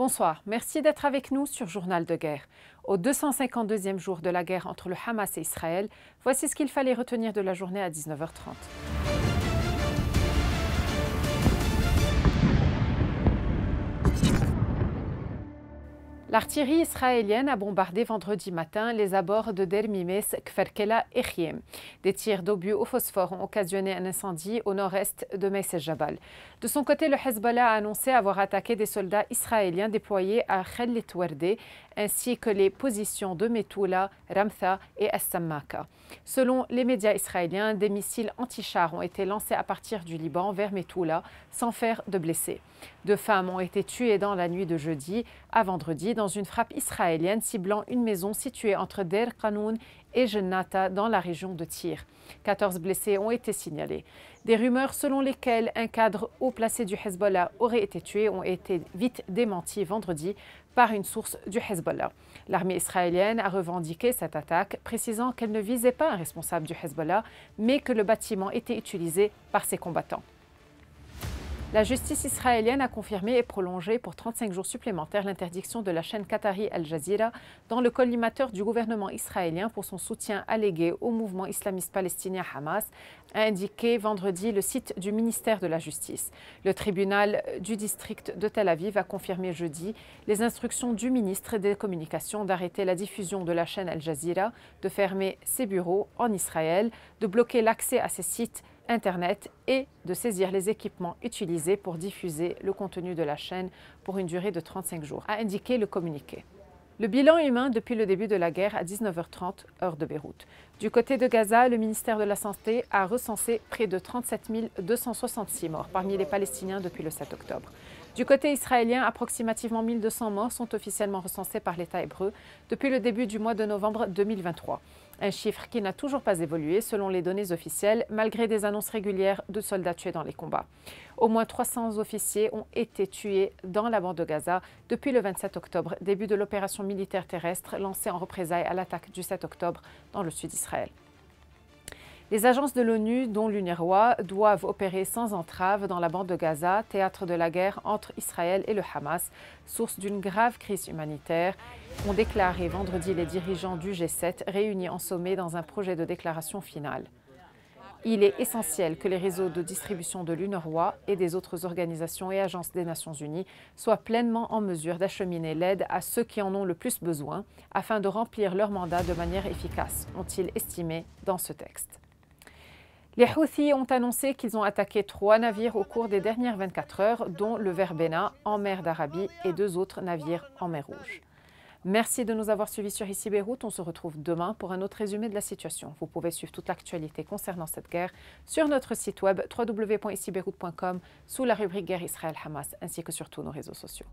Bonsoir, merci d'être avec nous sur Journal de guerre. Au 252e jour de la guerre entre le Hamas et Israël, voici ce qu'il fallait retenir de la journée à 19h30. L'artillerie israélienne a bombardé vendredi matin les abords de Der Mimes, Kfar Kela et Chiem. Des tirs d'obus au phosphore ont occasionné un incendie au nord-est de Meis el-Jabal. De son côté, le Hezbollah a annoncé avoir attaqué des soldats israéliens déployés à Khelit Wardeh ainsi que les positions de Metula, Ramtha et As-Sammaka. Selon les médias israéliens, des missiles anti-chars ont été lancés à partir du Liban vers Metula sans faire de blessés. 2 femmes ont été tuées dans la nuit de jeudi à vendredi dans une frappe israélienne ciblant une maison située entre Der Qanoun et Jennata dans la région de Tyr. 14 blessés ont été signalés. Des rumeurs selon lesquelles un cadre haut placé du Hezbollah aurait été tué ont été vite démenties vendredi par une source du Hezbollah. L'armée israélienne a revendiqué cette attaque, précisant qu'elle ne visait pas un responsable du Hezbollah, mais que le bâtiment était utilisé par ses combattants. La justice israélienne a confirmé et prolongé pour 35 jours supplémentaires l'interdiction de la chaîne qatari Al Jazeera dans le collimateur du gouvernement israélien pour son soutien allégué au mouvement islamiste palestinien Hamas, a indiqué vendredi le site du ministère de la Justice. Le tribunal du district de Tel Aviv a confirmé jeudi les instructions du ministre des Communications d'arrêter la diffusion de la chaîne Al Jazeera, de fermer ses bureaux en Israël, de bloquer l'accès à ses sites Internet et de saisir les équipements utilisés pour diffuser le contenu de la chaîne pour une durée de 35 jours, a indiqué le communiqué. Le bilan humain depuis le début de la guerre à 19h30, heure de Beyrouth. Du côté de Gaza, le ministère de la Santé a recensé près de 37 266 morts parmi les Palestiniens depuis le 7 octobre. Du côté israélien, approximativement 1200 morts sont officiellement recensés par l'État hébreu depuis le début du mois de novembre 2023. Un chiffre qui n'a toujours pas évolué selon les données officielles, malgré des annonces régulières de soldats tués dans les combats. Au moins 300 officiers ont été tués dans la bande de Gaza depuis le 27 octobre, début de l'opération militaire terrestre lancée en représailles à l'attaque du 7 octobre dans le sud d'Israël. Les agences de l'ONU, dont l'UNRWA, doivent opérer sans entrave dans la bande de Gaza, théâtre de la guerre entre Israël et le Hamas, source d'une grave crise humanitaire, ont déclaré vendredi les dirigeants du G7 réunis en sommet dans un projet de déclaration finale. Il est essentiel que les réseaux de distribution de l'UNRWA et des autres organisations et agences des Nations Unies soient pleinement en mesure d'acheminer l'aide à ceux qui en ont le plus besoin afin de remplir leur mandat de manière efficace, ont-ils estimé dans ce texte. Les Houthis ont annoncé qu'ils ont attaqué 3 navires au cours des dernières 24 heures, dont le Verbena en mer d'Arabie et 2 autres navires en mer Rouge. Merci de nous avoir suivis sur Ici Beyrouth. On se retrouve demain pour un autre résumé de la situation. Vous pouvez suivre toute l'actualité concernant cette guerre sur notre site web www.icibeyrouth.com sous la rubrique Guerre Israël-Hamas ainsi que sur tous nos réseaux sociaux.